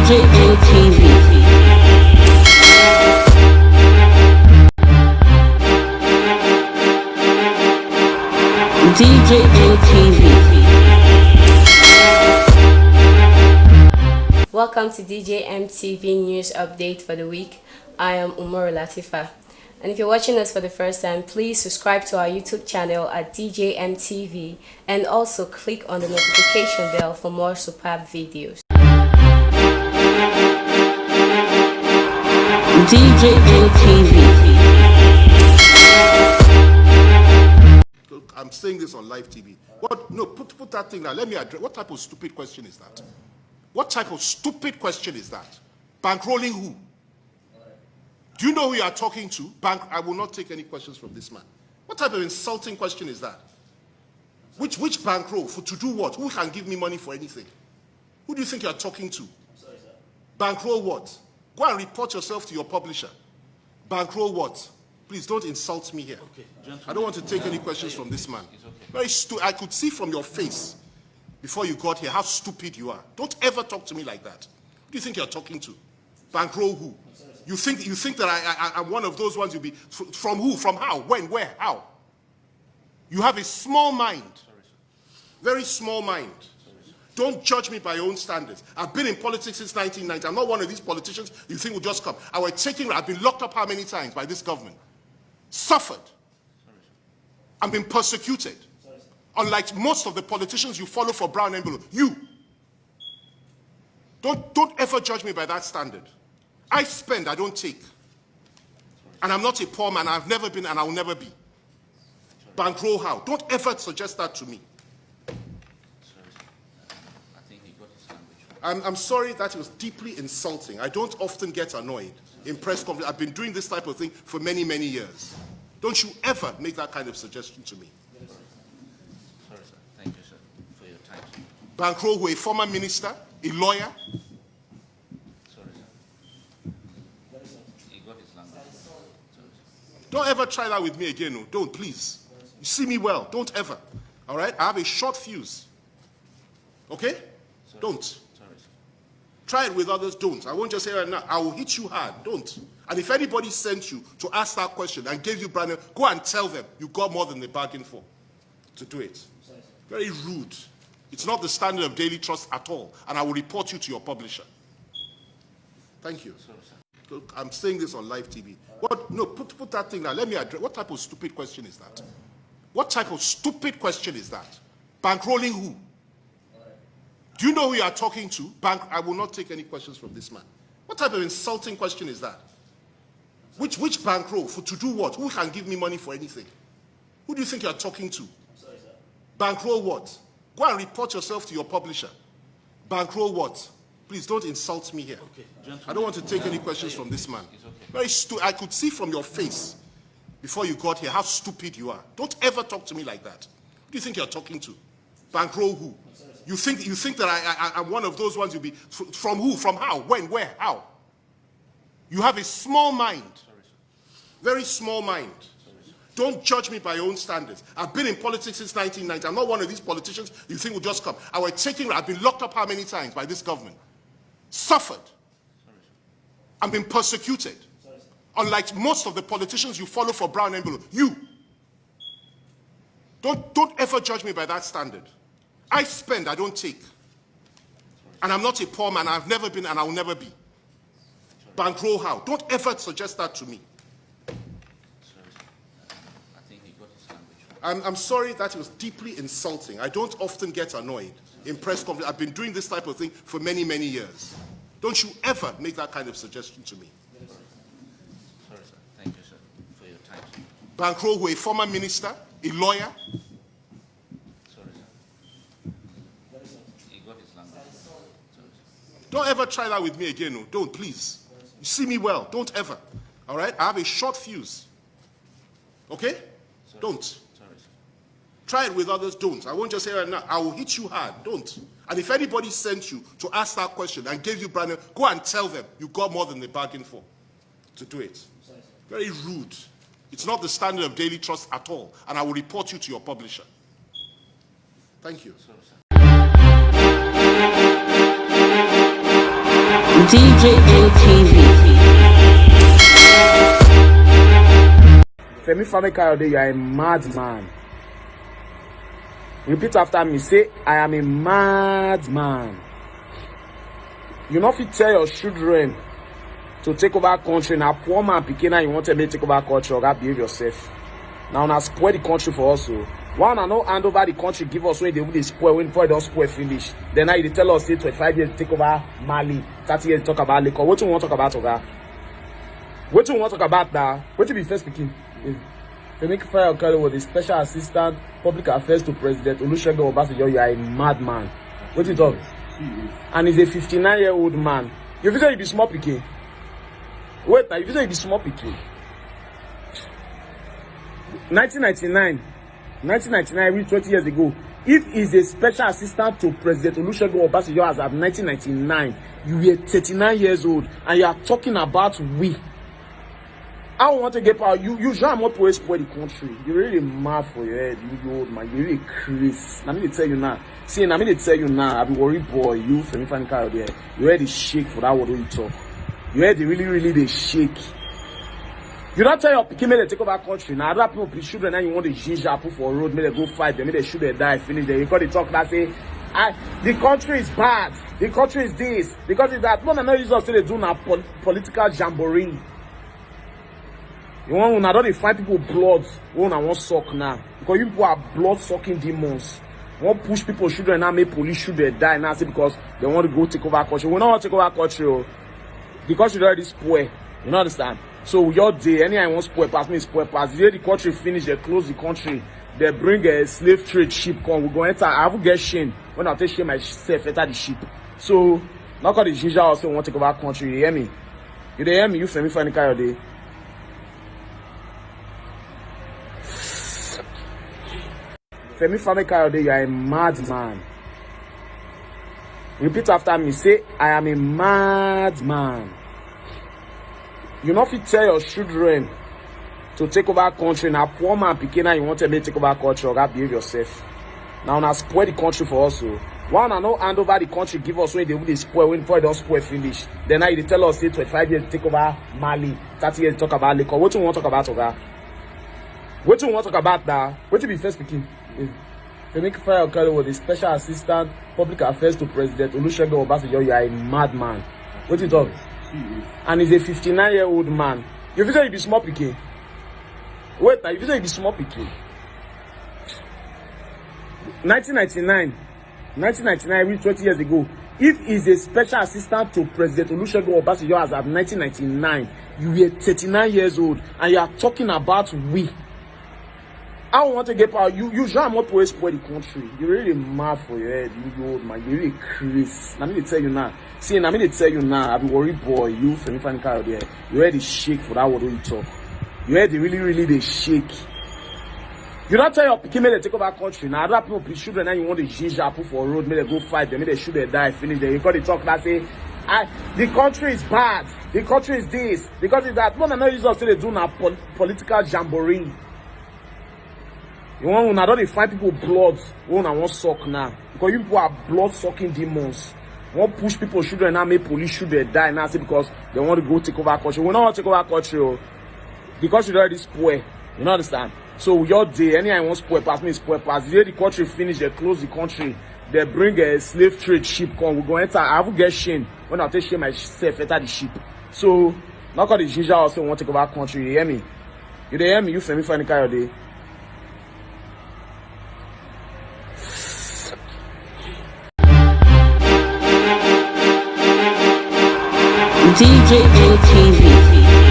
IZE-IYAMU. Welcome to DJ-MTV News Update for the week. I am Umar Latifa. And if you're watching us for the first time, please subscribe to our YouTube channel at DJ-MTV and also click on the notification bell for more superb videos. DJ-MTV. I'm saying this on live TV. What? No, put that thing down. Let me address. What type of stupid question is that? What type of stupid question is that? Bankrolling who? Do you know who you are talking to? I will not take any questions from this man. What type of insulting question is that? Which bankroll? To do what? Who can give me money for anything? Who do you think you are talking to? I'm sorry, sir. Bankroll what? Go and report yourself to your publisher. Bankroll what? Please don't insult me here. Okay, I don't want to take any questions from this man. Very stupid. I could see from your face before you got here how stupid you are. Don't ever talk to me like that. Who do you think you're talking to? Bankroll who? You think that I'm one of those ones you'll be from who? From how? When? Where? How? You have a small mind. Very small mind. Don't judge me by your own standards. I've been in politics since 1990. I'm not one of these politicians you think will just come. I've been locked up how many times by this government? Suffered. I've been persecuted. Unlike most of the politicians you follow for brown envelope. You. Don't ever judge me by that standard. I spend, I don't take. And I'm not a poor man. I've never been and I will never be. Bankroll how? Don't ever suggest that to me. I'm sorry that it was deeply insulting. I don't often get annoyed in press conferences. I've been doing this type of thing for many, many years. Don't you ever make that kind of suggestion to me. Sorry, sir. Thank you, sir, for your time. Bankroll who? A former minister? A lawyer? Sorry, sir. He got his language. Sorry, sir. Don't ever try that with me again. No. Don't, please. You see me well. Don't ever. All right? I have a short fuse. Okay? Sorry. Don't. Sorry, sir. Try it with others. Don't. I won't just say right now. I will hit you hard. Don't. And if anybody sent you to ask that question and gave you brand new, go and tell them you got more than they bargained for to do it. Sorry, sir. Very rude. It's not the standard of daily trust at all. And I will report you to your publisher. Thank you. Sorry, sir. Look, I'm saying this on live TV. What? No, put that thing down. Let me address. What type of stupid question is that? What type of stupid question is that? Bankrolling who? Do you know who you are talking to? I will not take any questions from this man. What type of insulting question is that? Which bankroll? To do what? Who can give me money for anything? Who do you think you are talking to? I'm sorry, sir. Bankroll what? Go and report yourself to your publisher. Bankroll what? Please don't insult me here. Okay, I don't want to take any questions from this man. It's okay. Very stupid. I could see from your face before you got here how stupid you are. Don't ever talk to me like that. Who do you think you're talking to? Bankroll who? You think that I'm one of those ones you'll be from who? From how? When? Where? How? You have a small mind. Very small mind. Don't judge me by your own standards. I've been in politics since 1990. I'm not one of these politicians you think will just come. I've been locked up how many times by this government? Suffered. I've been persecuted. Unlike most of the politicians you follow for brown envelope. You. Don't ever judge me by that standard. I spend, I don't take. And I'm not a poor man. I've never been and I will never be. Bankroll how? Don't ever suggest that to me. I'm sorry that it was deeply insulting. I don't often get annoyed in press conferences. I've been doing this type of thing for many, many years. Don't you ever make that kind of suggestion to me. Sorry, sir. Thank you, sir, for your time. Bankroll who? A former minister? A lawyer? Sorry, sir. He got his language. Sorry, sir. Don't ever try that with me again. No. Don't, please. You see me well. Don't ever. All right? I have a short fuse. Okay? Sorry. Don't. Sorry, sir. Try it with others. Don't. I won't just say right now. I will hit you hard. Don't. And if anybody sent you to ask that question and gave you brand new, go and tell them you got more than they bargained for to do it. Sorry, sir. Very rude. It's not the standard of daily trust at all. And I will report you to your publisher. Thank you. Sorry, sir. Femi Famekayode, you are a madman. Repeat after me. Say, I am a madman. You not fit tell your children to take over country. Now, poor man picking you want to take over country, or behave yourself. Now, now spoil the country for us. One and no hand over the country, give us when they will spoil, when they don't spoil finish. Then now they tell us, say 25 years to take over Mali, 30 years to talk about Lagos. What do you want to talk about, Oga? What do you want to talk about now? What do you be first speaking? Femi Famekayode was the special assistant public affairs to President Olusegun Obasanjo. You are a madman. What you talk? And he's a 59-year-old man. You say you be small pikin. Wait now, you say you be small pikin. 1999, reached 20 years ago. If he's a special assistant to President Olusegun Obasanjo as of 1999, you were 39 years old, and you are talking about we. I don't want to get power. You sure not to spoil the country. You're really mad for your head, you old man. You're really crazy. Let me tell you now. See, let me tell you now. I be worried, boy. You, Femi Famekayode, you heard the shake for that word you talk. You heard the really the shake. You don't tell your people they take over country. Now other people children and you want the ginger put for road, make they go fight them, make they shoot they die, finish them. You got the talk that say, the country is bad, the country is this, the country is that. No, use us they do now political jamboree. You want to don't find people blood, one and one suck now. Because you people are blood sucking demons. You want push people children now make police shoot they die now because they want to go take over country. We don't want to take over country, the country already spoil. You know understand? So your day, anyone wants spoil pass me spoil pass. The day the country finish, they close the country. They bring a slave trade ship come. We go enter. I will get shame when I take shame myself enter the ship. So not call the ginger also want to take over country. You hear me? You hear me? You Femi Famekayode. Femi Famekayode, you are a madman. Repeat after me. Say, I am a madman. You not fit tell your children to take over country. Now, poor man picking you want to take over country, or behave yourself. Now, now spoil the country for us. One and no hand over the country, give us when they will spoil, when they don't spoil finish. Then now they tell us, say 25 years to take over Mali, 30 years to talk about Lagos. What do you want to talk about, Oga? What do you want to talk about now? What do you be first speaking? Femi Famekayode was the special assistant public affairs to President Olusegun Obasanjo. You are a madman. What you talk? And he's a 59-year-old man. You say you be small pikin. Wait now, you say you be small pikin. 1999, reached 20 years ago. If he's a special assistant to President Olusegun Obasanjo as of 1999, you were 39 years old, and you are talking about we. I don't want to get power. You sure not to spoil the country. You're really mad for your head, you old man. You're really crazy. Let me tell you now. See, let me tell you now. I be worried, boy. You Femi Famekayode, you heard the shake for that word you talk. You heard the really the shake. You don't tell your people they take over country. Now other people children and you want the ginger put for road, make they go fight them, make they shoot they die, finish them. You got the talk that say, the country is bad, the country is this, the country is that. No, use us they do now political jamboree. You want to don't find people blood, one and one suck now. Because you people are blood sucking demons. You want push people children now make police shoot they die now because they want to go take over country. We don't want to take over country. The country already spoil. You know understand? So your day, anyone wants spoil pass me spoil pass. The day the country finish, they close the country. They bring a slave trade ship come. We go enter. I will get shame when I take shame myself enter the ship. So not call the ginger also want to take over country. You hear me? You hear me? You Femi Famekayode. IZE-IYAMU.